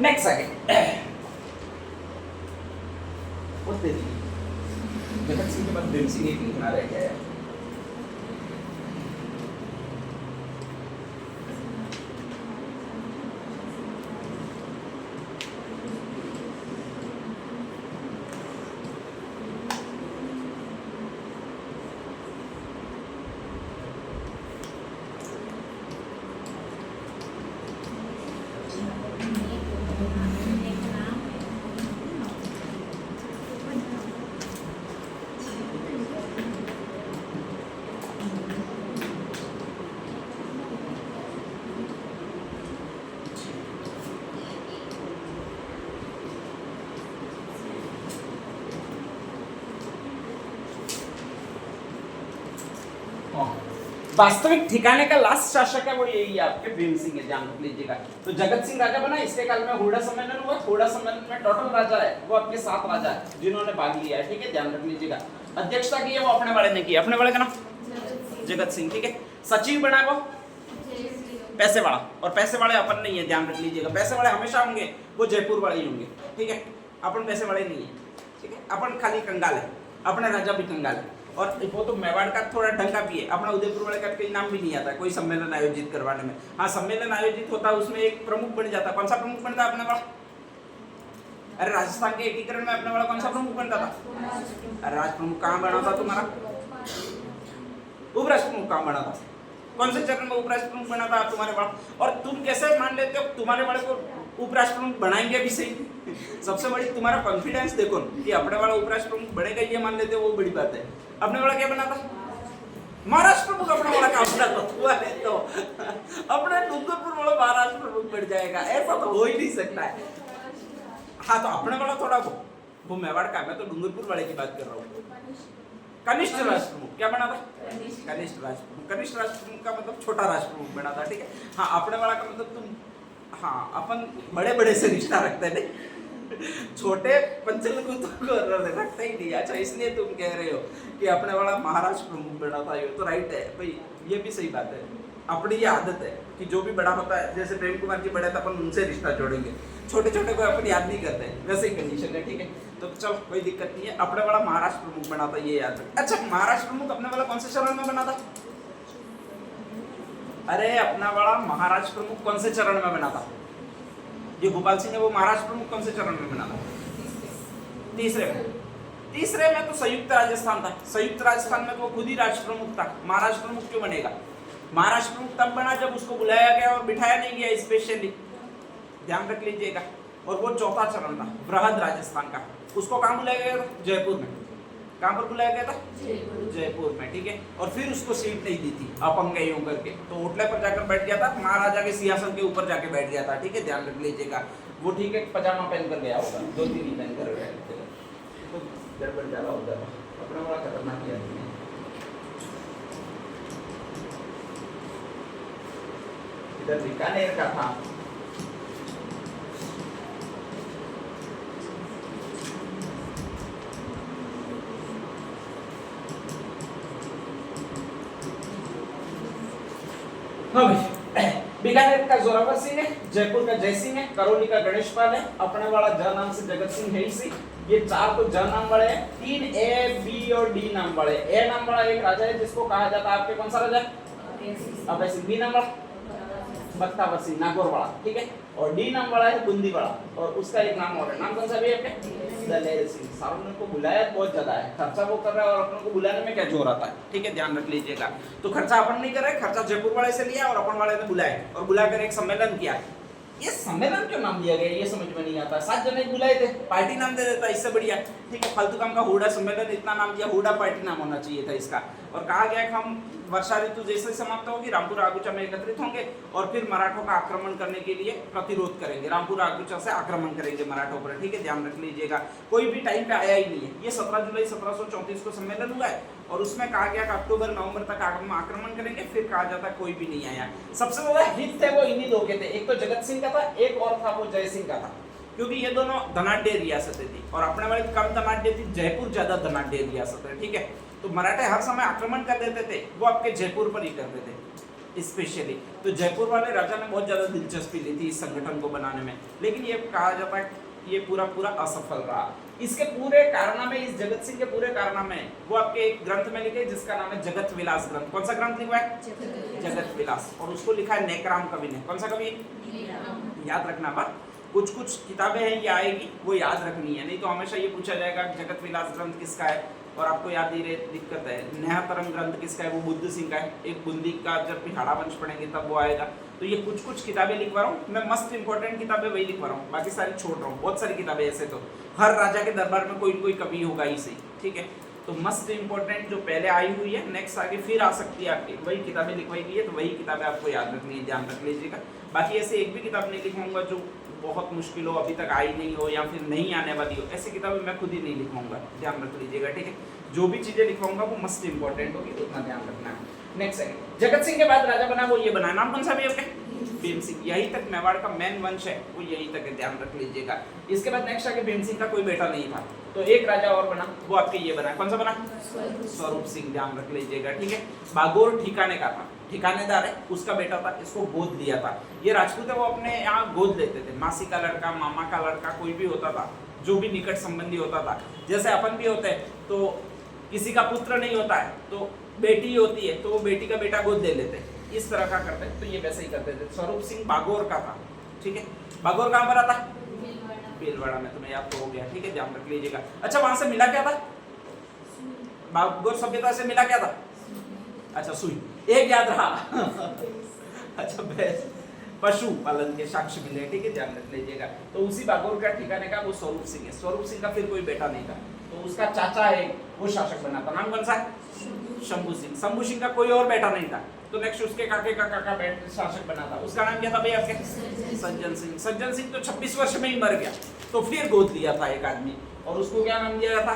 Next second Jagat Singh के बाद भीम सिंह एक लिखना रह गया है। वास्तविक ठिकाने का लास्ट शासक है वो यही है आपके भीम सिंह है, ध्यान रख लीजिएगा। तो जगत सिंह राजा बना, इसके काल में हुड़ा सम्मेलन हुआ। हुड़ा सम्मेलन में टोटल राजा है वो आपके 7 राजा है जिन्होंने भाग लिया है, ठीक है, ध्यान रख लीजिएगा। अध्यक्षता की है वो अपने वाले ने की, अपने वाले का नाम जगत सिंह, ठीक है। सचिव बना वो पैसे वाला, और पैसे वाले अपन नहीं है, ध्यान रख लीजिएगा। पैसे वाले हमेशा होंगे वो जयपुर वाले ही होंगे, ठीक है, अपन पैसे वाले नहीं है, ठीक है, अपन खाली कंगाल है, अपना राजा भी कंगाल है। और वो तो मेवाड़ का थोड़ा ढंगा भी है, अपना उदयपुर वाले का कोई नाम भी नहीं आता कोई सम्मेलन आयोजित करवाने में। हाँ, सम्मेलन आयोजित होता है उसमें एक प्रमुख बन जाता है। कौन सा प्रमुख बनता है अपने वाला? अरे राजस्थान के एकीकरण में अपने वाला कौन सा प्रमुख बनता था? अरे राज प्रमुख कहाँ बना था तुम्हारा? उपराष्ट्र प्रमुख कहाँ बना था? कौन से चरण में उपराष्ट्र प्रमुख बना था तुम्हारे वाला? और तुम कैसे मान लेते हो तुम्हारे वाले को उपराष्ट्र प्रमुख बनाएंगे भी सही? सबसे बड़ी तुम्हारा कॉन्फिडेंस देखो कि अपने वाला उपराष्ट्र प्रमुख बनेगा, ये मान लेते हो वो बड़ी बात है। अपने वाला क्या बना था? महाराष्ट्र प्रमुख अपने वाला काम बना था। तो अपने डूंगरपुर वाला महाराष्ट्र प्रमुख बन जाएगा, ऐसा तो हो ही नहीं सकता है। हाँ, तो अपने वाला थोड़ा वो मेवाड़ का, मैं तो डूंगरपुर वाले की बात कर रहा हूँ। कनिष्ठ राष्ट्र प्रमुख क्या बना था? कनिष्ठ राष्ट्र प्रमुख। कनिष्ठ राष्ट्र प्रमुख का मतलब छोटा राष्ट्र प्रमुख बना था, ठीक है। हाँ, अपने वाला का मतलब तुम, हाँ, अपन बड़े बड़े से रिश्ता रखते नहीं, छोटे पंचल को तो रखता ही नहीं। अच्छा, इसलिए तुम कह रहे हो कि अपने वाला महाराष्ट्र प्रमुख बना था, ये तो राइट है भाई, ये भी सही बात है। अपनी ये आदत है कि जो भी बड़ा होता है, जैसे प्रेम कुमार जी बड़े थे, अपन उनसे रिश्ता जोड़ेंगे, छोटे छोटे को अपन याद नहीं करते, वैसे ही कंडीशन है, ठीक है। तो चलो कोई दिक्कत नहीं है, अपने वाला महाराष्ट्र प्रमुख बना था, ये याद रख। अच्छा, महाराष्ट्र प्रमुख अपने वाला कौन से चरण में बना था? अरे अपना वाला महाराष्ट्र प्रमुख कौन से चरण में बना था? जो गोपाल सिंह है वो महाराष्ट्र प्रमुख कौन से चरण में बना था? तीसरे में। तीसरे में तो संयुक्त राजस्थान था, संयुक्त राजस्थान में तो वो खुद ही राष्ट्र प्रमुख था। महाराष्ट्र प्रमुख क्यों बनेगा? महाराष्ट्र प्रमुख तब बना जब उसको बुलाया गया और बिठाया नहीं गया स्पेशली, ध्यान रख लीजिएगा। और वो चौथा चरण था बृहद राजस्थान का, उसको कहाँ बुलाया गया था? जयपुर में। कहाँ पर बुलाया गया था? जयपुर में, ठीक है। और फिर उसको सीट नहीं दी थी अपंग यूं करके, तो ओटले पर जाकर बैठ गया था, महाराजा के सिंहासन के ऊपर जाके बैठ गया था, ठीक है, ध्यान रख लीजिएगा। वो ठीक है, पजामा पहन कर गया होगा, धोती नहीं पहन कर गया, तो गड़बड़ ज्यादा हो जाता, अपना बड़ा खतरनाक किया। इधर बीकानेर का था, बीकानेर का जोरावर सिंह है, जयपुर का जय सिंह है, करौली का गणेश पाल है, अपने वाला ज नाम से जगत सिंह है ही। ये 4 तो ज नाम वाले हैं, 3 ए बी और डी नाम वाले। ए नाम वाला एक राजा है जिसको कहा जाता है आपके कौन सा राजा? अब ऐसे बी नाम वाला बख्तावर सिंह नागौर वाला, ठीक है। और डी नाम वाला है बूंदी वाला, और उसका एक नाम और है, नाम कौन सा भी आपके? दलेर सिंह। सारों को बुलाया बहुत ज्यादा है, खर्चा वो कर रहा है और अपन को बुलाने में क्या जोर आता है, ठीक है, ध्यान रख लीजिएगा। तो खर्चा अपन नहीं कर रहे, खर्चा जयपुर वाले से लिया और अपन वाले ने बुलाया और बुलाकर एक सम्मेलन किया। ये सम्मेलन क्यों नाम दिया गया ये समझ में नहीं आता। 7 जने बुलाए थे, पार्टी नाम दे देता इससे बढ़िया, ठीक है। फालतू काम का हुडा सम्मेलन इतना नाम दिया, हुडा पार्टी नाम होना चाहिए था इसका। और कहा गया कि हम वर्षा ऋतु जैसे समाप्त होगी रामपुर आगुचा में एकत्रित होंगे और फिर मराठों का आक्रमण करने के लिए प्रतिरोध करेंगे, रामपुर आगुचा से आक्रमण करेंगे मराठों पर, ठीक है, ध्यान रख लीजिएगा। कोई भी टाइम पे आया ही नहीं है। ये 17 जुलाई 1734 को सम्मेलन हुआ है और उसमें कहा गया कि अक्टूबर नवंबर तक आक्रमण करेंगे, फिर कहा जाता कोई भी नहीं आया। सबसे ज्यादा हित थे वो इन्हीं 2 के थे, एक तो जगत सिंह का था, एक और था वो जय सिंह का था, क्योंकि ये दोनों धनाढ्य रियासतें थी और अपने वाली कम धनाढ्य थी, जयपुर ज्यादा धनाढ्य रियासत है, ठीक है। तो मराठे हर समय आक्रमण कर देते थे, वो आपके जयपुर पर ही करते थे। स्पेशली। तो जयपुर वाले राजा ने बहुत ज्यादा दिलचस्पी ली थी इस संगठन को बनाने में, लेकिन ये कहा जाता है ये पूरा पूरा असफल रहा। इसके पूरे कारनामे, इस जगत सिंह के पूरे कारनामे वो आपके एक ग्रंथ में लिखे जिसका नाम है जगत विलास ग्रंथ। कौन सा ग्रंथ लिखा है? जगत विलास। और उसको लिखा है नेकराम कवि ने। कौन सा कवि? याद रखना बात, कुछ कुछ किताबें हैं ये आएगी वो याद रखनी है, नहीं तो हमेशा ये पूछा जाएगा जगत विलास ग्रंथ किसका है और आपको याद नहीं रहे दिक्कत है। नया तरंग ग्रंथ किसका है? वो बुद्ध सिंह का है। एक बूंदी का जब पिहाड़ा वंश पढ़ेंगे तब वो आएगा। तो ये कुछ कुछ किताबें लिखवा रहा हूँ मैं, मस्त इंपॉर्टेंट किताबें वही लिखवा रहा हूँ, बाकी सारी छोड़ रहा हूँ। बहुत सारी किताबें ऐसे तो हर राजा के दरबार में कोई कोई कवि होगा ही सही, ठीक है। तो मस्ट इंपॉर्टेंट जो पहले आई हुई है, नेक्स्ट आगे फिर आ सकती है आपकी, वही किताबें लिखवाई गई है, तो वही किताबें आपको याद रखनी है, ध्यान रख लीजिएगा। बाकी ऐसे एक भी किताब नहीं लिखवाऊंगा जो बहुत मुश्किल हो, अभी तक आई नहीं हो या फिर नहीं आने वाली हो, ऐसी किताबें मैं खुद ही नहीं लिखवाऊंगा, ध्यान रख लीजिएगा, ठीक है। जो भी चीजें लिखवाऊंगा वो मस्ट इंपॉर्टेंट होगी, उतना ध्यान रखना है। नेक्स्ट है जगत सिंह के बाद राजा बना वो ये बना, नाम कौन सा भी आपके? भीम सिंह। यही तक मेवाड़ का मेन वंश है वो यही तक है, ध्यान रख लीजिएगा। इसके बाद नेक्स्ट आके भीम सिंह का कोई बेटा नहीं था, तो एक राजा और बना, वो आपके ये बना। कौन सा बना? स्वरूप सिंह, ध्यान रख लीजिएगा, ठीक है। बागोर ठिकाने का था, ठिकानेदार है, उसका बेटा था, इसको गोद दिया था। ये राजपूत है वो अपने यहाँ गोद लेते थे, मासी का लड़का, मामा का लड़का, कोई भी होता था जो भी निकट संबंधी होता था। जैसे अपन भी होते हैं तो किसी का पुत्र नहीं होता है तो बेटी होती है तो वो बेटी का बेटा गोद ले लेते हैं, इस तरह का करते हैं, तो ये वैसे ही करते थे। स्वरूप सिंह बागोर का था, ठीक है। बागोर कहाँ पर आता? भीलवाड़ा में, तुम्हें याद तो हो गया, ठीक है, ध्यान रख लीजिएगा। अच्छा वहां से मिला क्या था? बागोर सभ्यता से मिला क्या था? अच्छा सुई, एक याद रहा अच्छा भैंस पशु पालन के साक्ष्य मिले, ठीक है, ध्यान रख लीजिएगा। तो उसी बागोर का ठिकाने का वो स्वरूप सिंह है। स्वरूप सिंह का फिर कोई बेटा नहीं था, तो उसका चाचा है वो शासक बना था, नाम कौन सा? शंभू सिंह। शंभू सिंह का कोई और बेटा नहीं था, तो नेक्स्ट उसके काके का काका शासक बना था, उसका नाम क्या था भाई आपके? सज्जन सिंह। सज्जन सिंह तो 26 वर्ष में ही मर गया, तो फिर गोद लिया था एक आदमी, और उसको क्या नाम दिया था?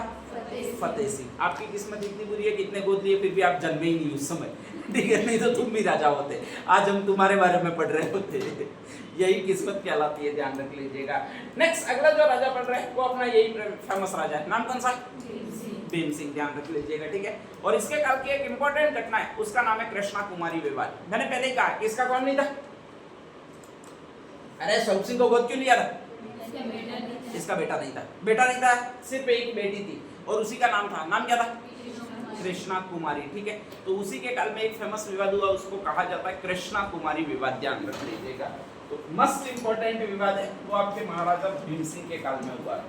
फतेह सिंह। आपकी किस्मत इतनी बुरी है कि इतने गोद लिए फिर भी आप जन्मे ही नहीं उस समय, ठीक है, नहीं तो तुम भी राजा होते, आज हम तुम्हारे बारे में पढ़ रहे होते। यही किस्मत कहलाती है, ध्यान रख लीजिएगा। नेक्स्ट अगला जो राजा पढ़ रहे हैं वो अपना यही फेमस राजा है, नाम कौन सा? भीम सिंह, ध्यान रख लीजिएगा, ठीक है। और इसके काल की एक इंपॉर्टेंट घटना है, उसका नाम है कृष्णा कुमारी विवाद। मैंने पहले ही कहा इसका कौन नहीं था? अरे स्वरूप सिंह को गोद क्यों लिया था? इसका बेटा नहीं था, बेटा नहीं था, सिर्फ एक बेटी थी और उसी का नाम था, नाम क्या था? कृष्णा कुमारी, ठीक है। तो उसी के काल में एक फेमस विवाद हुआ, उसको कहा जाता है कृष्णा कुमारी विवाद, ध्यान रख लीजिएगा। तो मस्ट इंपॉर्टेंट विवाद है वो आपके महाराजा भीम सिंह के काल में हुआ।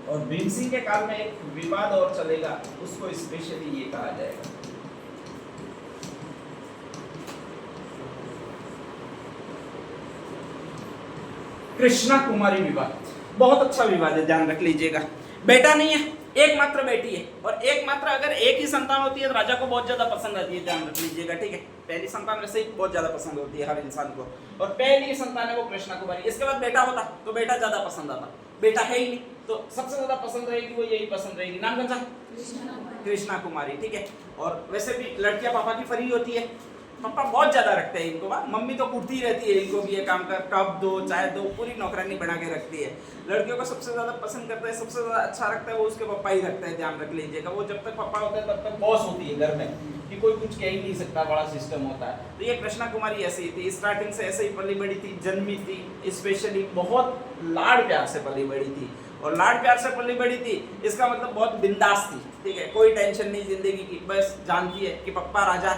और भीम सिंह के काल में एक विवाद और चलेगा, उसको स्पेशली ये कहा जाएगा कृष्णा कुमारी विवाद। बहुत अच्छा विवाद है, ध्यान रख लीजिएगा। बेटा नहीं है, एकमात्र बेटी है, और एकमात्र अगर एक ही संतान होती है तो राजा को बहुत ज्यादा पसंद आती है, ध्यान रख लीजिएगा, ठीक है। पहली संतान वैसे ही बहुत ज्यादा पसंद होती है हर इंसान को, और पहली संतान है वो कृष्णा कुमारी। इसके बाद बेटा होता तो बेटा ज्यादा पसंद आता, बेटा है ही नहीं तो सबसे ज्यादा पसंद रहेगी वो यही पसंद रहेगी, नाम कौन सा? कृष्णा कुमारी, ठीक है। और वैसे भी लड़कियां पापा की फरी होती है, पापा बहुत ज्यादा रखते हैं इनको, मम्मी तो कुटती रहती है इनको भी ये काम कर, कब दो चाहे दो, पूरी नौकरानी बना के रखती है। लड़कियों को सबसे ज्यादा पसंद करता है, सबसे ज्यादा अच्छा रखता है वो उसके पापा ही रखता है, ध्यान रख लीजिएगा। वो जब तक पापा होता है तब तक बॉस होती है घर में, कि कोई कुछ कह ही नहीं सकता, बड़ा सिस्टम होता है। तो ये कृष्णा कुमारी ऐसी ही थी, स्टार्टिंग से ऐसे ही पली बड़ी थी, जन्मी थी, स्पेशली बहुत लाड़ प्यार से पली बड़ी थी। और लाड़ प्यार से पली बड़ी थी इसका मतलब बहुत बिंदास थी, ठीक है, कोई टेंशन नहीं जिंदगी की, बस जानती है कि पप्पा राजा,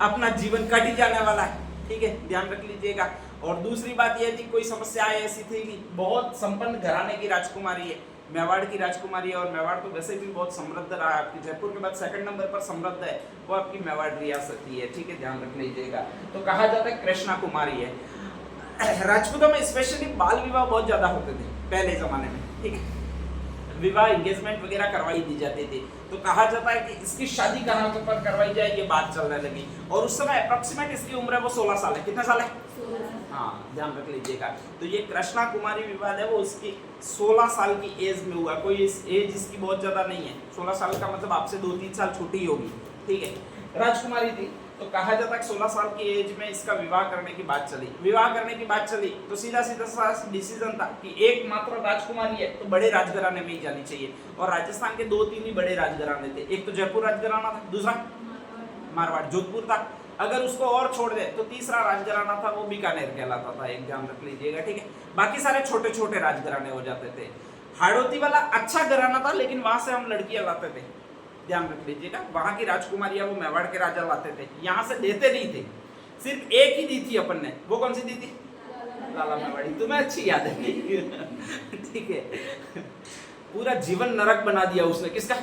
अपना जीवन कट ही जाने वाला है, ठीक है, ध्यान रख लीजिएगा। और दूसरी बात यह थी कोई समस्या ऐसी थी कि बहुत संपन्न घराने की राजकुमारी है, मेवाड़ की राजकुमारी है, और मेवाड़ तो वैसे भी बहुत समृद्ध रहा है, आपकी जयपुर के बाद सेकंड नंबर पर समृद्ध है वो आपकी मेवाड़ रियासत ही है, ठीक है, ध्यान रख लीजिएगा। तो कहा जाता है कृष्णा कुमारी है। राजपूतों में स्पेशली बाल विवाह बहुत ज्यादा होते थे पहले जमाने में, ठीक है, विवाह एंगेजमेंट वगैरह करवाई दी जाती थी। तो कहा जाता है कि इसकी शादी कहाँ पर करवाई जाए ये बात चलने लगी, और उस समय अप्रोक्सीमेट इसकी उम्र है वो 16 साल है। कितने साल है? 16। हाँ, ध्यान रख लीजिएगा। तो ये कृष्णा कुमारी विवाद है वो उसकी 16 साल की एज में हुआ, कोई इस एज इसकी बहुत ज्यादा नहीं है, 16 साल का मतलब आपसे 2-3 साल छोटी होगी, ठीक है, राजकुमारी थी। तो कहा जाता है 16 साल की एज में इसका विवाह करने की बात चली। विवाह करने की बात चली तो सीधा डिसीजन था कि एकमात्र राजकुमारी है तो बड़े राजघराने में ही जानी चाहिए, और राजस्थान के 2-3 ही बड़े राजघराने थे, एक तो जयपुर राजघराना था, दूसरा मारवाड़ जोधपुर था। अगर उसको और छोड़ दे तो तीसरा राजघराना था वो बीकानेर कहलाता था, एक ध्यान रख लीजिएगा, ठीक है। बाकी सारे छोटे छोटे राजघराने हो जाते थे। हाड़ौती वाला अच्छा घराना था, लेकिन वहां से हम लड़कियां लाते थे, ध्यान रख लीजिएगा। वहां की राजकुमारियां वो मेवाड़ के राजा लाते थे, यहाँ से देते नहीं थे। सिर्फ एक ही दी थी अपन ने, वो कौन सी दी थी? लाला मेवाड़ी। तुम्हें अच्छी याद है ठीक है। पूरा जीवन नरक बना दिया उसने, किसका?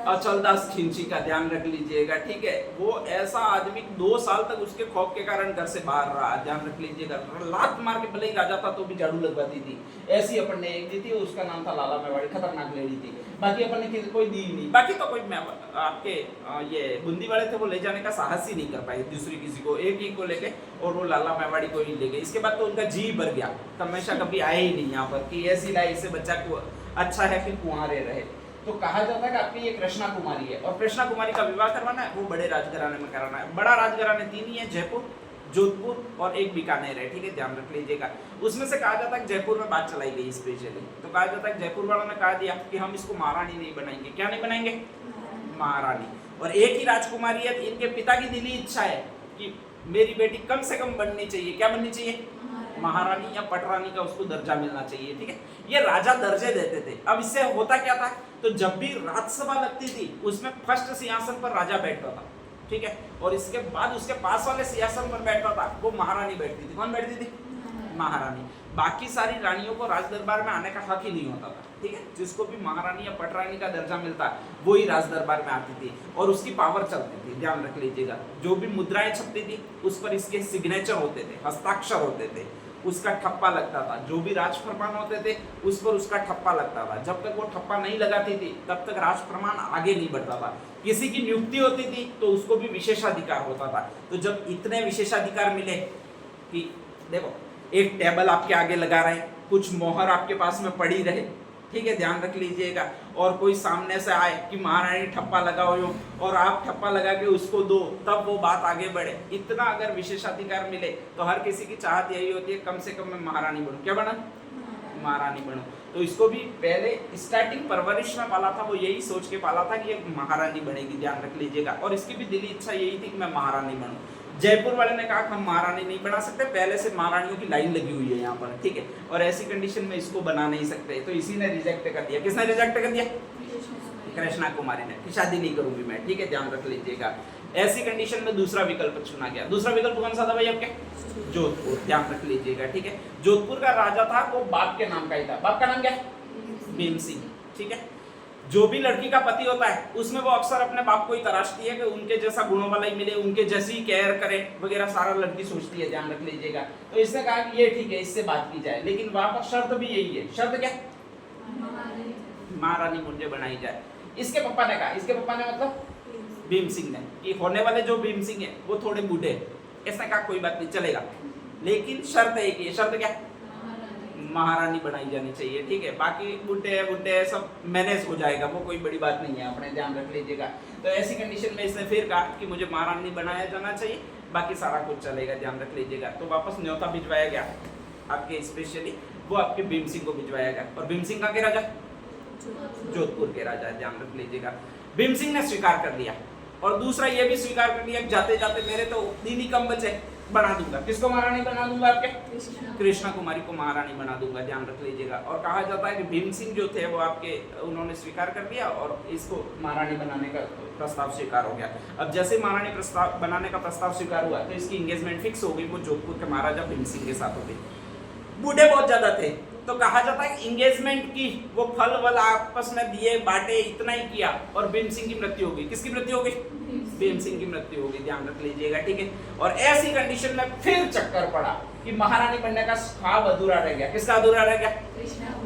अचलदास खिंची का, ध्यान रख लीजिएगा, ठीक है। वो ऐसा आदमी 2 साल तक उसके खौफ के कारण घर से बाहर रहा, ध्यान रख लीजिएगा। लात मार के भले ही राजा था तो भी झाड़ू लगवाती थी। ऐसी अपन ने एक दी थी, उसका नाम था लाला मेवाड़ी, खतरनाक लेडी थी। बाकी अपन ने कोई दी नहीं। बाकी तो कोई आपके ये बूंदी वाले थे, वो ले जाने का साहस ही नहीं कर पाए दूसरी किसी को, एक ही को लेके, और वो लाला मेवाड़ी को ही ले गए। इसके बाद तो उनका जी भर गया, हमेशा कभी आए ही नहीं यहाँ पर कि ऐसी लाइफ से बच्चा को अच्छा है कि कुंवारे रहे। तो कहा जाता है कि आपकी ये कृष्णा कुमारी है, और कृष्णा कुमारी का विवाह करवाना है वो बड़े राजघराने में कराना है। बड़ा राजघराने 3 ही है, जयपुर, जोधपुर और एक बीकानेर है, ठीक है, ध्यान रख लीजिएगा। उसमें से कहा जाता है कि जयपुर में बात चलाई गई स्पेशली, तो कहा जाता है कि जयपुर वालों ने कहा दिया कि हम इसको महारानी नहीं बनाएंगे। क्या नहीं बनाएंगे? महारानी। और एक ही राजकुमारी है, इनके पिता की दिली इच्छा है कि मेरी बेटी कम से कम बननी चाहिए, क्या बननी चाहिए? महारानी या पटरानी का उसको दर्जा मिलना चाहिए, ठीक है। ये राजा दर्जे देते थे। अब इससे होता क्या था, तो जब भी राज्यसभा लगती थी उसमें फर्स्ट सिंहासन पर राजा बैठता था, ठीक है, और इसके बाद उसके पास वाले सिंहासन पर बैठता था वो महारानी बैठती थी। कौन बैठती थी? महारानी। बाकी सारी रानियों को राज दरबार में आने का हक ही नहीं होता था, ठीक है। जिसको भी महारानी या पटरानी का दर्जा मिलता वो ही राज दरबार में आती थी और उसकी पावर चलती थी, ध्यान रख लीजिएगा। जो भी मुद्राएं छपती थी उस पर इसके सिग्नेचर होते थे, हस्ताक्षर होते थे, उसका ठप्पा लगता था। जो भी राज फरमान होते थे उस पर उसका ठप्पा लगता था। जब तक वो ठप्पा नहीं लगाती थी तब तक राज फरमान आगे नहीं बढ़ता था। किसी की नियुक्ति होती थी तो उसको भी विशेषाधिकार होता था। तो जब इतने विशेषाधिकार मिले कि देखो एक टेबल आपके आगे लगा रहे, कुछ मोहर आपके पास में पड़ी रहे, ठीक है, ध्यान रख लीजिएगा, और कोई सामने से आए कि महारानी ठप्पा लगाओ और आप ठप्पा लगा के उसको दो, तब वो बात आगे बढ़े। इतना अगर विशेषाधिकार मिले तो हर किसी की चाहत यही होती है कम से कम मैं महारानी बनूं। क्या बना? महारानी बनूं। तो इसको भी पहले स्टार्टिंग परवरिश में पाला था, वो यही सोच के पाला था कि एक महारानी बनेगी, ध्यान रख लीजिएगा। और इसकी भी दिली इच्छा यही थी कि मैं महारानी बनूं। जयपुर वाले ने कहा कि हम महारानी नहीं बना सकते, पहले से महारानियों की लाइन लगी हुई है यहाँ पर, ठीक है, और ऐसी कंडीशन में इसको बना नहीं सकते। तो इसी ने रिजेक्ट कर दिया। किसने रिजेक्ट कर दिया? कृष्णा कुमारी ने, कि शादी नहीं करूंगी मैं, ठीक है, ध्यान रख लीजिएगा। ऐसी कंडीशन में दूसरा विकल्प चुना गया। दूसरा विकल्प कौन सा था भाई आपके? जोधपुर, ध्यान रख लीजिएगा, ठीक है। जोधपुर का राजा था वो बाप के नाम का ही था। बाप का नाम क्या? भीम सिंह, ठीक है। जो भी लड़की का पति होता है उसमें वो अक्सर अपने बाप को ही तराशती है कि उनके जैसा गुणों वाला ही मिले, उनके जैसी केयर करे वगैरह, सारा लड़की सोचती है, ध्यान रख लीजिएगा। तो इसने कहा कि ये ठीक है, इससे बात की जाए, लेकिन वहां पर शर्त भी यही है। शर्त क्या? महारानी मुझे बनाई जाए। इसके पापा ने कहा, इसके पापा ने मतलब भीम सिंह ने, कि होने वाले जो भीम सिंह है वो थोड़े बूढ़े हैं। इसने कहा कोई बात नहीं, चलेगा, लेकिन शर्त है कि शर्त क्या? महारानी बनाई जानी चाहिए, ठीक है। बाकी बुड्ढे सब मैनेज हो जाएगा, वो कोई बड़ी बात नहीं है, अपने ध्यान रख लीजिएगा। तो ऐसी कंडीशन में इसने फिर कहा कि मुझे महारानी बनाया जाना चाहिए, बाकी सारा कुछ चलेगा, ध्यान रख लीजिएगा। तो वापस न्योता भिजवाया गया आपके, स्पेशली वो आपके भीम सिंह को भिजवाया गया। और भीम सिंह का के राजा? जोधपुर के राजा, ध्यान रख लीजिएगा। भीम सिंह ने स्वीकार कर लिया, और दूसरा ये भी स्वीकार कर लिया जाते जाते मेरे तो 3 ही कम बचे, बना दूंगा। किसको महारानी बना दूंगा? आपके कृष्णा कुमारी को महारानी बना दूंगा, ध्यान रख लीजिएगा। और कहा जाता है कि भीम सिंह जो थे वो आपके, उन्होंने स्वीकार कर लिया और इसको महारानी बनाने का प्रस्ताव स्वीकार हो गया। अब जैसे महारानी प्रस्ताव बनाने का प्रस्ताव स्वीकार हुआ तो इसकी एंगेजमेंट फिक्स हो गई, वो जोधपुर के महाराजा भीम सिंह के साथ हो गई। बूढ़े बहुत ज्यादा थे, तो कहा जाता है कि एंगेजमेंट की, वो फल वल आपस में दिए बांटे, इतना ही किया और भीम सिंह की मृत्यु हो गई। किसकी मृत्यु हो गई? भीम सिंह की मृत्यु हो गई, ध्यान रख लीजिएगा, ठीक है। और ऐसी कंडीशन में फिर चक्कर पड़ा कि महारानी बनने का ख्वाब अधूरा रह गया। किसका अधूरा रह गया?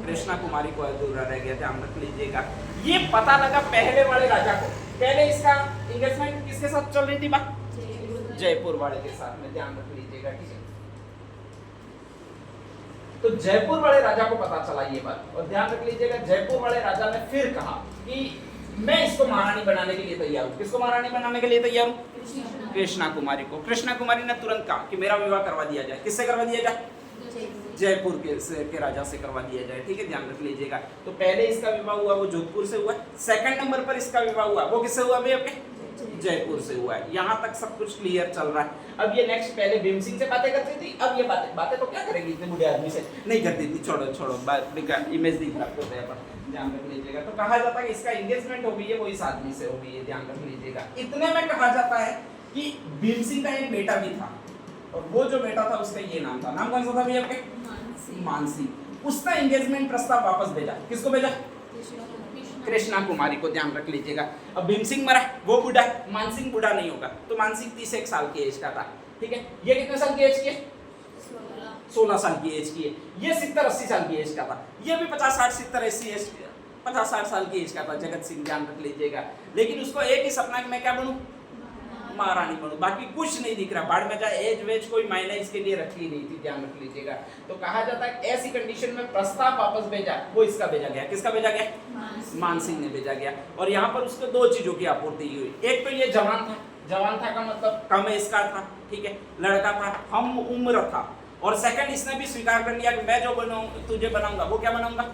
कृष्णा कुमारी को अधूरा रह गया, ध्यान रख लीजिएगा। ये पता लगा पहले वाले राजा को। पहले इसका एंगेजमेंट किसके साथ चल रही थी बात? जयपुर वाले के साथ में, ध्यान रख लीजिएगा, ठीक है। तो जयपुर वाले राजा को पता चला ये बात, और ध्यान रख लीजिएगा जयपुर वाले राजा ने फिर कहा कि मैं इसको महारानी बनाने के लिए तैयार हूँ। किसको महारानी बनाने के लिए तैयार हूँ? कृष्णा कुमारी को। कृष्णा कुमारी ने तुरंत कहा कि मेरा विवाह करवा दिया जाए। किससे करवा दिया जाए? जयपुर के राजा से करवा दिया जाए, ठीक है, ध्यान रख लीजिएगा। तो पहले इसका विवाह हुआ वो जोधपुर से हुआ। सेकंड नंबर पर इसका विवाह हुआ वो किससे हुआ भाई? आपके जयपुर से हुआ है। यहाँ तक सब कुछ क्लियर चल रहा है। अब ये नेक्स्ट, पहले भीम सिंह से बातें करती थी, अब ये बातें तो क्या करेगी इतने बूढ़े आदमी से, नहीं करती थी। छोड़ो इमेज नहीं खराब करते अपन, ध्यान रख लीजिएगा। तो कहा जाता है कि इसका एंगेजमेंट हो गई है वो इस आदमी से हो गई है, ध्यान रख लीजिएगा। इतने में कहा जाता है कि भीम सिंह का एक बेटा भी था, और वो जो बेटा था उसका ये नाम था, नाम कौन सा था भैया आपके? मानसी। उसने एंगेजमेंट प्रस्ताव वापस भेजा, किसको भेजा? कृष्णा कुमारी को, ध्यान रख लीजिएगा। अब भीम सिंह मरा, वो बूढ़ा है, मानसिंह बूढ़ा नहीं होगा, तो मानसिंह 31 साल की एज का था, ठीक है। ये कितने साल की एज की है? 16 साल की एज की है। ये 70-80 साल की एज का था, ये भी 50-60 साल की एज का था जगत सिंह, ध्यान रख लीजिएगा। लेकिन उसको एक ही सपना कि मैं क्या बनूं? महारानी बनूं, बाकी कुछ नहीं दिख रहा। बाढ़ में जाए, एज वेज कोई मायने इसके लिए रखी नहीं थी, ध्यान रख लीजिएगा। तो कहा जाता है ऐसी कंडीशन में प्रस्ताव वापस भेजा, वो इसका भेजा गया, किसका भेजा गया? मानसिंह ने भेजा गया। और यहाँ पर उसको 2 चीजों की आपूर्ति हुई। एक तो ये जवान था का मतलब कम एज का था, ठीक है, लड़का था, हम उम्र था। और सेकंड, इसने भी स्वीकार कर लिया कि मैं जो तुझे बनाऊंगा वो क्या बनाऊंगा?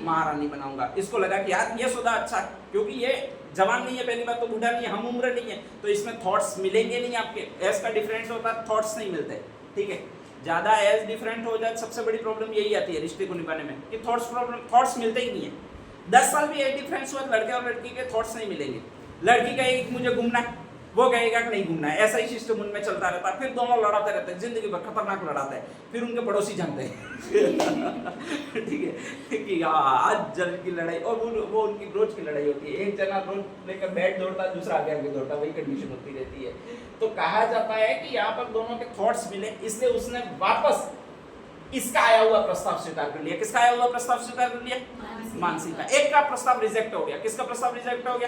महारानी बनाऊंगा। इसको लगा कि यार ये सौदा अच्छा है, क्योंकि ये जवान नहीं है, पहली बात तो बूढ़ा नहीं है, हम उम्र नहीं है, तो इसमें थॉट्स मिलेंगे नहीं आपके। एज का डिफरेंस होता है, थॉट्स नहीं मिलते, ठीक है। ज्यादा एज डिफरेंट हो जाए, सबसे बड़ी प्रॉब्लम यही आती है रिश्ते को निभाने में कि थॉट्स मिलते ही नहीं है। 10 साल भी एज डिफरेंस हुआ, लड़के और लड़की के थॉट्स नहीं मिलेंगे। लड़की कहेगी मुझे घूमना है, वो कहेगा कि नहीं घूमना है, ऐसा ही सिस्टम उनमें चलता रहता है। फिर दोनों लड़ाते रहते हैं, जिंदगी भर खतरनाक लड़ाते हैं। फिर उनके पड़ोसी जानते हैं ठीक है कि आज जल की लड़ाई, और वो उनकी रोज की लड़ाई होती है। एक जना रोज लेकर बैट दौड़ता है, दूसरा आगे आगे दौड़ता, वही कंडीशन होती रहती है। तो कहा जाता है कि यहाँ पर दोनों के थॉट्स मिले, इसलिए उसने वापस इसका आया हुआ प्रस्ताव स्वीकार कर लिया। किसका आया हुआ प्रस्ताव स्वीकार कर लिया? मानसिंह का। एक का प्रस्ताव रिजेक्ट हो गया, किसका प्रस्ताव रिजेक्ट हो गया?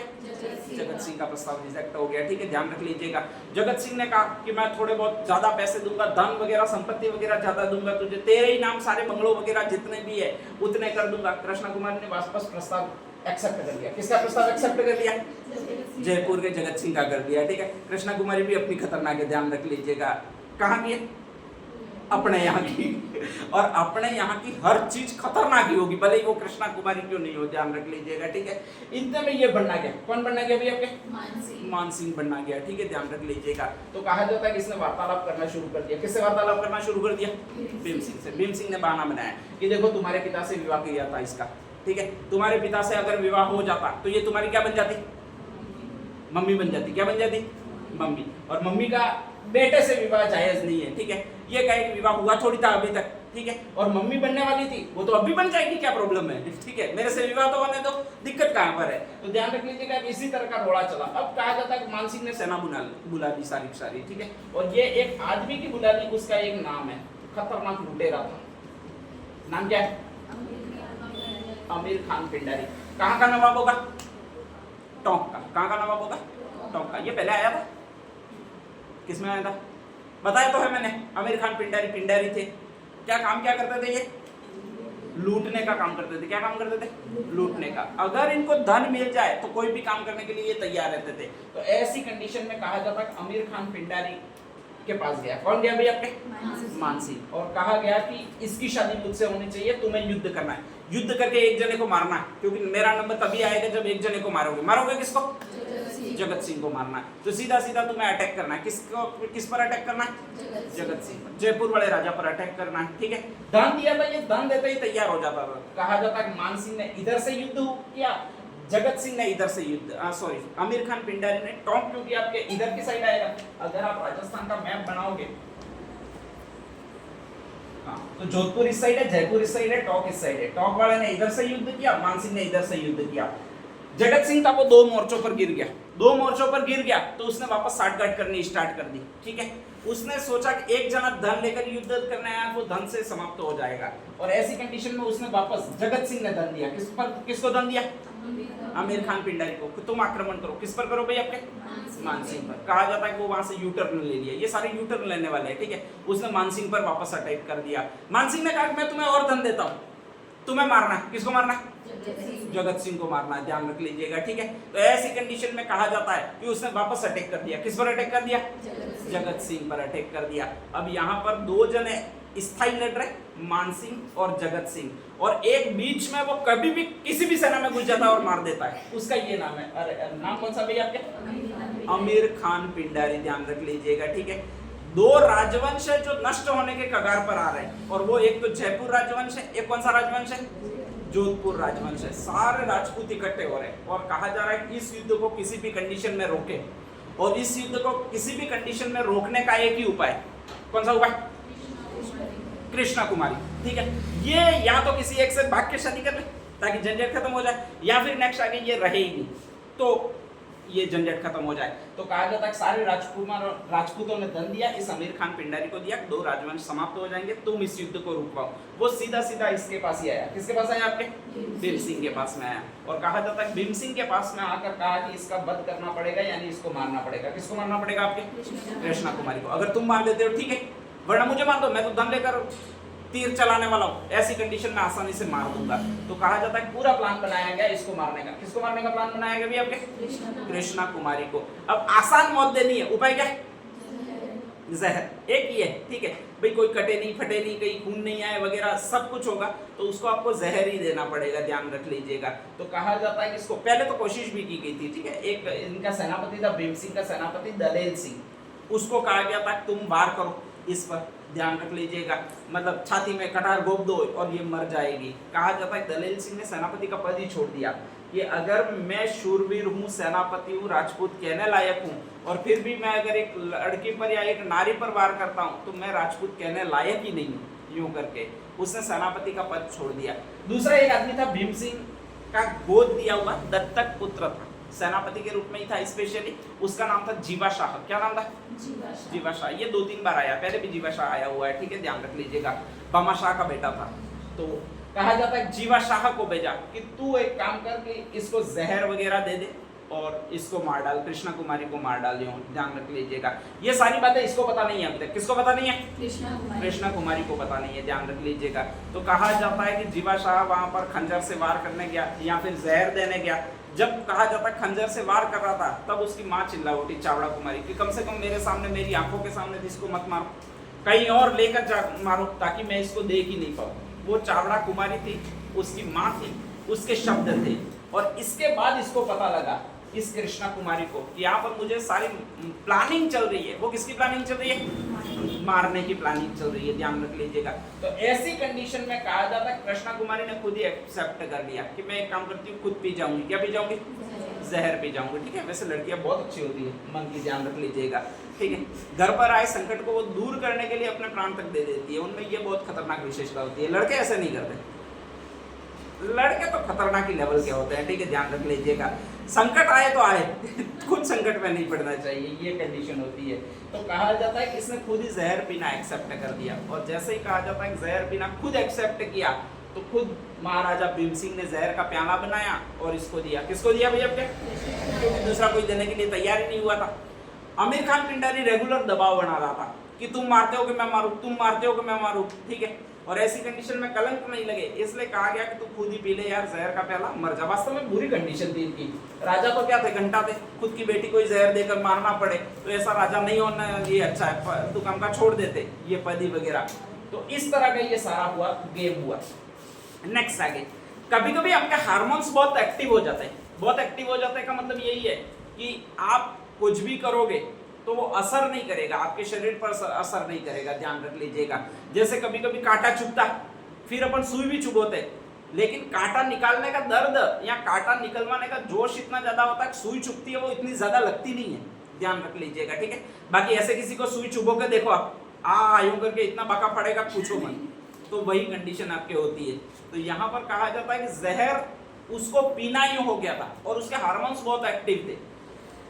जगत सिंह का प्रस्ताव रिजेक्ट हो गया, ठीक है, ध्यान रख लीजिएगा। जगत सिंह ने कहा कि मैं थोड़े बहुत ज्यादा पैसे दूंगा, धन वगैरह संपत्ति वगैरह ज्यादा दूंगा तुझे, तेरे ही नाम सारे बंगलों वगैरह जितने भी है उतने कर दूंगा। कृष्णा कुमारी ने वापस प्रस्ताव एक्सेप्ट कर लिया। किसका प्रस्ताव एक्सेप्ट कर लिया? जयपुर के जगत सिंह का कर दिया, ठीक है। कृष्णा कुमारी भी अपनी खतरनाक है, ध्यान रख लीजिएगा। कहाँ की है? अपने यहाँ की। और अपने यहाँ की हर चीज खतरनाक ही होगी, भले ही वो कृष्णा कुमारी क्यों नहीं हो, ध्यान रख लीजिएगा, ठीक है। इतने में ये बनना गया, कौन बनना गया भैया आपके? मानसिंह बनना गया, ठीक है, ध्यान रख लीजिएगा। तो कहा जाता है कि इसने वार्तालाप करना शुरू कर दिया। किससे वार्तालाप करना शुरू कर दिया? भीम सिंह से। भीम सिंह ने बहाना बनाया कि देखो तुम्हारे पिता से विवाह किया था इसका, ठीक है, तुम्हारे पिता से अगर विवाह हो जाता तो ये तुम्हारी क्या बन जाती? मम्मी बन जाती। क्या बन जाती? मम्मी। और मम्मी का बेटे से विवाह जायज नहीं है, ठीक है। ये कहे कि विवाह हुआ थोड़ी था अभी तक, ठीक है, और मम्मी बनने वाली थी, वो तो अभी बन जाएगी, क्या प्रॉब्लम है, ठीक है, मेरे से विवाह तो होने दो, दिक्कत कहाँ पर है। तो ध्यान रख लीजिएगा, इसी तरह का रोड़ा चला। अब कहा जाता है कि मानसिंह ने सेना बुला ली सारी, ठीक है। और ये एक आदमी की बुला ली, उसका एक नाम है, खतरनाक लुटेरा था। नाम क्या है? आमिर खान पिंडारी। कहाँ का नवाब होगा? टोंक का। कहाँ का नवाब होगा? टोंक का। ये पहले आया था, किसमें आया था बताया तो है मैंने। आमिर खान पिंडारी थे। क्या काम क्या करते थे ये? लूटने का काम करते थे। क्या काम करते थे? लूटने का। अगर इनको धन मिल जाए तो कोई भी काम करने के लिए ये तैयार रहते थे। तो ऐसी कंडीशन में कहा जाता है आमिर खान पिंडारी के पास गया। कौन गया भैया आपके? मानसिंह। और कहा गया कि इसकी शादी मुझसे होनी चाहिए, तुम्हें युद्ध करना है, युद्ध करके एक जने को मारना है, क्योंकि मेरा नंबर तभी आएगा जब एक जने को मारोगे। मारोगे किसको? जगत सिंह को मारना है। तो सीधा तुम्हें अटैक करना है। किस पर अटैक करना है? जगत सिंह पर, जयपुर वाले राजा पर अटैक करना है, ठीक है। धन दिया था, ये धन देते ही तैयार हो जाता था। कहा जाता है मान सिंह ने इधर से युद्ध किया, जगत सिंह ने इधर से युद्ध, सॉरी आमिर खान पिंडारी ने। टोंक क्योंकि आपके इधर की साइड आएगा, अगर आप राजस्थान का मैप बनाओगे, हाँ, तो जोधपुर इस साइड है, जयपुर इस साइड है, टोंक इस साइड है। टोंक वाले ने इधर से युद्ध किया, मान सिंह ने इधर से युद्ध किया। जगत सिंह था वो 2 मोर्चों पर गिर गया, तो उसने वापस साठगांठ करनी स्टार्ट कर दी, ठीक है। उसने सोचा कि एक जना धन लेकर युद्ध करने आया, वो धन से समाप्त हो जाएगा, और ऐसी कंडीशन में उसने वापस जगत सिंह ने धन दिया। किसको धन दिया? आमिर खान पिंडारी को, तुम आक्रमण करो। किस पर करो भाई? आपके मानसिंह पर। कहा जाता है कि वो वहां से यू टर्न ले लिया, ये सारे यू टर्न लेने वाले हैं, ठीक है। उसने मानसिंह पर वापस अटैक कर दिया। मानसिंह ने कहा मैं तुम्हें और धन देता हूँ, तुम्हें मारना है। किसको मारना है? जगत सिंह को मारना है, ध्यान रख लीजिएगा, ठीक है। तो ऐसी कंडीशन में कहा जाता है कि उसने वापस अटैक कर दिया। किस पर अटैक कर दिया? जगत सिंह पर अटैक कर दिया। अब यहाँ पर 2 जने स्थायी लड़ रहे, मानसिंह और जगत सिंह, और एक बीच में वो कभी भी किसी भी सेना में घुस जाता है और मार देता है, उसका ये नाम है। अरे नाम कौन सा भैया आपके? आमिर खान पिंडारी, ध्यान रख लीजिएगा, ठीक है। दो राजवंश है जो नष्ट होने के कगार पर आ रहे हैं, और वो एक तो जयपुर राजवंश है, एक कौन सा राजवंश है, जोधपुर राजवंश है। सारे राजपूत इकट्ठे हो रहे हैं और कहा जा रहा है कि इस युद्ध को किसी भी कंडीशन में रोके, और इस युद्ध को किसी भी कंडीशन में रोकने का एक ही उपाय, कौन सा उपाय, कृष्णा कुमारी, ठीक है। ये या तो किसी एक से भाग के शादी कर ले ताकि झंझट खत्म हो जाए, या फिर नेक्स्ट आगे ये रहे ही नहीं तो ये झंझट खत्म हो जाए। तो कहा जाता है सारे राजपूतों ने दंड दिया, इस आमिर खान पिंडारी को दिया, दो राजवंश समाप्त हो जाएंगे, तुम इस युद्ध को रुक पाओ। वो सीधा सीधा इसके पास ही आया, किसके पास आया, आपके भीम सिंह के पास में आया, और कहा जाता है भीम सिंह के पास में आकर कहा कि इसका वध करना पड़ेगा, यानी इसको मारना पड़ेगा। किसको मारना पड़ेगा, आपके कृष्णा कुमारी को। अगर तुम मार लेते हो ठीक है, वरना मुझे मार दो, मैं तो धन लेकर तीर चलाने वाला हूँ, ऐसी कंडीशन में आसानी से मार दूंगा। तो कहा जाता है पूरा प्लान बनाया गया इसको मारने का। किसको मारने का प्लान बनाया गया भी, आपके कृष्णा कुमारी को। अब आसान मौत देनी है, उपाय क्या है, जहर, एक ही है, ठीक है भाई, कोई कटे नहीं फटे नहीं, कहीं खून नहीं आए वगैरह सब कुछ होगा, तो उसको आपको जहर ही देना पड़ेगा, ध्यान रख लीजिएगा। तो कहा जाता है कि इसको पहले तो कोशिश भी की गई थी, ठीक है। एक इनका सेनापति था भीम सिंह का सेनापति दलेल सिंह, उसको कहा गया था तुम वार करो इस पर, ध्यान रख लीजिएगा, मतलब छाती में कटार गोप दो और ये मर जाएगी। कहा जाता है दलेल सिंह ने सेनापति का पद ही छोड़ दिया कि अगर मैं शूरवीर हूँ, सेनापति हूँ, राजपूत कहने लायक हूँ, और फिर भी मैं अगर एक लड़की पर या एक नारी पर वार करता हूँ तो मैं राजपूत कहने लायक ही नहीं हूँ, यूं करके उसने सेनापति का पद छोड़ दिया। दूसरा एक आदमी था भीम सिंह का गोद दिया हुआ दत्तक पुत्र था, सेनापति के रूप में ही था स्पेशली, उसका नाम था जीवा शाह। क्या नाम था, जीवा शाह। ये 2-3 बार आया, पहले भी जीवा शाह आया हुआ है, ठीक है, ध्यान रख लीजिएगा, बामा शाह का बेटा था। तो कहा जाता है जीवा शाह को भेजा कि तू एक काम कर कि इसको जहर वगैरह दे दे और इसको मार डाल, कृष्णा कुमारी को मार डाल, ध्यान रख लीजिएगा। ये सारी बातें इसको पता नहीं है अभी तक, किसको पता नहीं है, कृष्णा कुमारी को पता नहीं है, ध्यान रख लीजिएगा। तो कहा जाता है कि जीवा शाह वहां पर खंजर से वार करने गया या फिर जहर देने गया। जब कहा जाता है खंजर से वार कर रहा था तब उसकी माँ चिल्ला उठी चावड़ा कुमारी कि कम से कम मेरे सामने, मेरी आंखों के सामने इसको मत मारो, कहीं और लेकर मारो ताकि मैं इसको देख ही नहीं पाऊँ। वो चावड़ा कुमारी थी, उसकी माँ थी, उसके शब्द थे, और इसके बाद इसको पता लगा इस कृष्णा कुमारी को कि यहाँ पर मुझे सारी प्लानिंग चल रही है। वो किसकी प्लानिंग चल रही है, मारने की प्लानिंग चल रही है, ध्यान रख लीजिएगा। तो ऐसी कंडीशन में कहा जाता है कृष्णा कुमारी ने खुद ही एक्सेप्ट कर लिया कि मैं एक काम करती हूँ, खुद पी जाऊंगी। क्या पी जाऊंगी, जहर पी जाऊंगी, ठीक है। वैसे लड़कियां बहुत अच्छी होती है, मन की ध्यान रख लीजिएगा, ठीक है। घर पर आए संकट को वो दूर करने के लिए अपने प्राण तक दे देती है, उनमें ये बहुत खतरनाक विशेषता होती है। लड़के ऐसे नहीं करते, लड़के तो खतरनाक ही लेवल के होते हैं, ठीक है, ध्यान रख लीजिएगा। संकट आए तो आए खुद संकट में नहीं पड़ना चाहिए, ये कंडीशन होती है। तो कहा जाता है कि इसने खुद ही जहर पीना एक्सेप्ट कर दिया, और जैसे ही कहा जाता है कि जहर पीना खुद एक्सेप्ट किया तो खुद महाराजा भीम सिंह ने जहर का प्याला बनाया और इसको दिया। किसको दिया भैया, क्योंकि दूसरा कोई देने के लिए तैयार ही नहीं हुआ था। आमिर खान पिंडारी रेगुलर दबाव बना रहा था कि तुम मारते हो कि मैं मारूं, तुम मारते हो कि मैं मारूं, ठीक है। और ऐसी कंडीशन में कलंक नहीं लगे, इसलिए कहा गया कि तू खुद ही पी ले यार जहर का प्याला, मर जा। वास्तव में बुरी कंडीशन थी इनकी। राजा तो क्या थे, घंटा थे, खुद की बेटी को जहर देकर मारना पड़े तो ऐसा राजा नहीं होना ये अच्छा है, तू काम का छोड़ देते ये पदी वगैरह। तो इस तरह का ये सारा हुआ, गेम हुआ। नेक्स्ट आगे, कभी कभी आपके हार्मोन्स बहुत एक्टिव हो जाते हैं। बहुत एक्टिव हो जाते हैं का मतलब यही है कि आप कुछ भी करोगे तो वो असर नहीं करेगा, आपके शरीर पर असर नहीं करेगा, ध्यान रख लीजिएगा। जैसे कभी कभी कांटा चुभता, फिर अपन सुई भी चुभोते, लेकिन कांटा निकालने का दर्द या कांटा निकलवाने का जोश इतना ज्यादा होता है, सुई चुभती है वो इतनी ज्यादा लगती नहीं है, ध्यान रख लीजिएगा, ठीक है। बाकी ऐसे किसी को सुई चुभोगे देखो आप यूं करके इतना बाका पड़ेगा पूछो मत, तो वही कंडीशन आपके होती है। तो यहाँ पर कहा जाता है कि जहर उसको पीना ही हो गया था और उसके हार्मोन्स बहुत एक्टिव थे,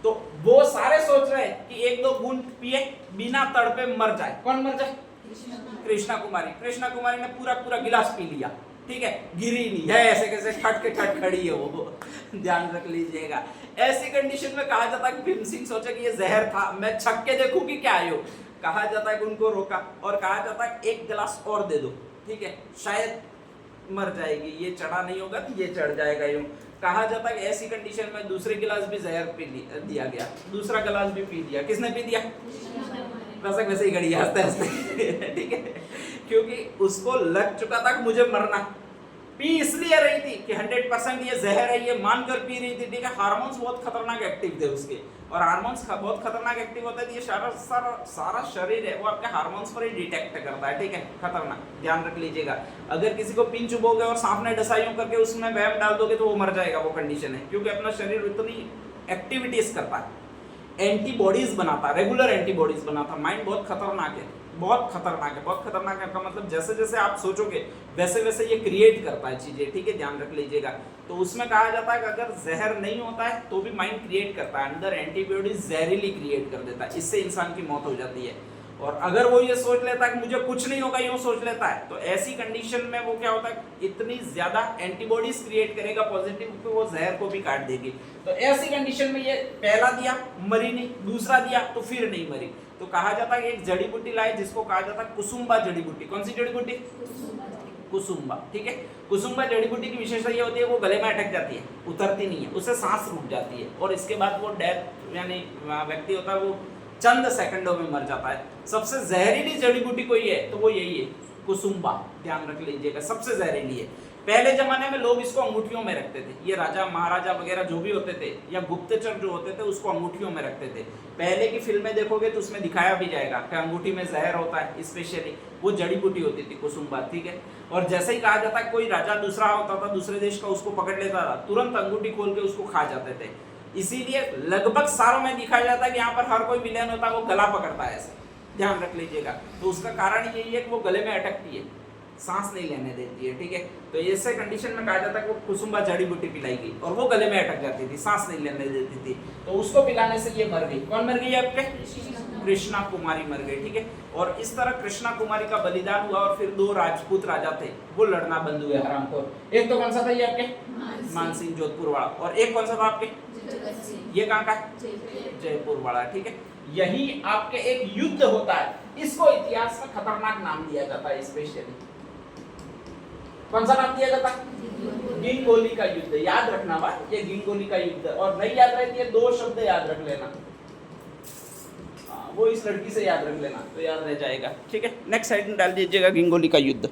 तो वो सारे सोच रहे हैं कि 1-2 बूंद पिए बिना तड़पे मर जाए। कौन मर जाए, कृष्णा कुमारी। कृष्णा कुमारी ने पूरा गिलास पी लिया, ठीक है, गिरी नहीं है, ऐसे कैसे खट के खट खड़ी है वो, ध्यान रख लीजिएगा। ऐसी कंडीशन में कहा जाता है कि भीम सिंह सोचे कि ये जहर था, मैं छक के देखूं कि क्या है। कहा जाता है कि उनको रोका और कहा जाता है 1 गिलास और दे दो, ठीक है, शायद मर जाएगी, ये चढ़ा नहीं होगा तो ये चढ़ जाएगा। यूं कहा जाता है कि ऐसी कंडीशन में दूसरे गिलास भी जहर पी दिया गया, दूसरा गिलास भी पी दिया। किसने पी दिया, वैसे ही घड़ी हंसते हंसते, ठीक है, क्योंकि उसको लग चुका था कि मुझे मरना। पी इसलिए रही थी कि 100% ये जहर है, ये मानकर पी रही थी, ठीक है। हार्मोन्स बहुत खतरनाक एक्टिव थे उसके, और हार्मोन्स बहुत खतरनाक एक्टिव होता है। ये सारा शरीर है वो आपके हार्मोन्स पर ही डिटेक्ट करता है, ठीक है, खतरनाक, ध्यान रख लीजिएगा। अगर किसी को पिन चुभोगे और सांप ने डसाइयों करके उसमें वहम डाल दोगे तो वो मर जाएगा, वो कंडीशन है, क्योंकि अपना शरीर इतनी एक्टिविटीज करता है, एंटीबॉडीज बनाता, रेगुलर एंटीबॉडीज बनाता। माइंड बहुत खतरनाक है, बहुत खतरनाक है, बहुत खतरनाक है का मतलब जैसे जैसे आप सोचोगे वैसे वैसे ये क्रिएट करता है चीजें, ठीक है, ध्यान रख लीजिएगा। तो उसमें कहा जाता है कि अगर जहर नहीं होता है तो भी माइंड क्रिएट करता है, अंदर एंटीबॉडीज जहरीली क्रिएट कर देता है, इससे इंसान की मौत हो जाती है। और अगर वो ये सोच लेता है कि मुझे कुछ नहीं होगा, यूं सोच लेता है, तो ऐसी कंडीशन में वो क्या होता है, इतनी ज्यादा एंटीबॉडीज क्रिएट करेगा पॉजिटिव कि वो जहर को भी काट देगी। तो ऐसी कंडीशन में ये पहला दिया, मरी नहीं, दूसरा दिया तो फिर नहीं मरी। तो कहा जाता है कि एक जड़ी बूटी लाए जिसको कहा जाता है कुसुम्बा जड़ी बूटी। कौन सी जड़ी बूटी? कुसुम्बा, ठीक है। कुसुम्बा जड़ी बूटी की विशेषता ये होती है वो गले में अटक जाती है, उतरती नहीं है, उससे सांस रुक जाती है और इसके बाद वो डेथ यानी व्यक्ति होता है वो चंद सेकंडों में मर जाता है। सबसे जहरीली जड़ी बूटी कोई है तो वो यही है, कुसुम्बा, ध्यान रख लीजिएगा, सबसे जहरीली है। पहले जमाने में लोग इसको अंगूठियों में रखते थे, ये राजा महाराजा वगैरह जो भी होते थे या गुप्तचर जो होते थे उसको अंगूठियों में रखते थे। पहले की फिल्में देखोगे तो उसमें दिखाया भी जाएगा कि अंगूठी में जहर होता है, स्पेशली वो जड़ी बूटी होती थी कुसुम्बा, ठीक है। और जैसे ही कहा जाता है कोई राजा दूसरा होता था दूसरे देश का, उसको पकड़ लेता था, तुरंत अंगूठी खोल के उसको खा जाते थे। इसीलिए लगभग सारों में दिखाया जाता है कि यहाँ पर हर कोई विलेन होता है वो गला पकड़ता है ऐसे, ध्यान रख लीजिएगा। तो उसका कारण यही है कि वो गले में अटकती है, सांस नहीं लेने देती है, ठीक है। तो ऐसे कंडीशन में कहा जाता है कि वो कुसुम्बा जड़ी बूटी पिलाई गई और वो गले में अटक जाती थी, सांस नहीं लेने देती थी, तो उसको पिलाने से ये मर गई। कौन मर गई आपके? कृष्णा कुमारी मर गई, ठीक है। और इस तरह कृष्णा कुमारी का बलिदान हुआ और फिर दो राजपूत राजा थे वो लड़ना बंद हुए हरामखोर। एक तो कौन सा था ये आपके? मानसिंह जोधपुर वाला। और एक कौन सा था आपके? ये कहाँ का? जयपुर वाला, ठीक है। यही आपके एक युद्ध होता है, इसको इतिहास में खतरनाक नाम दिया जाता है स्पेशली। कौन सा नाम दिया जाता है? गिंगोली का युद्ध। याद रखना भाई, ये गिंगोली का युद्ध। और नहीं याद रहती है दो शब्द याद रख लेना, वो इस लड़की से याद रख लेना तो याद रह जाएगा, ठीक है। नेक्स्ट साइड में डाल दीजिएगा गिंगोली का युद्ध।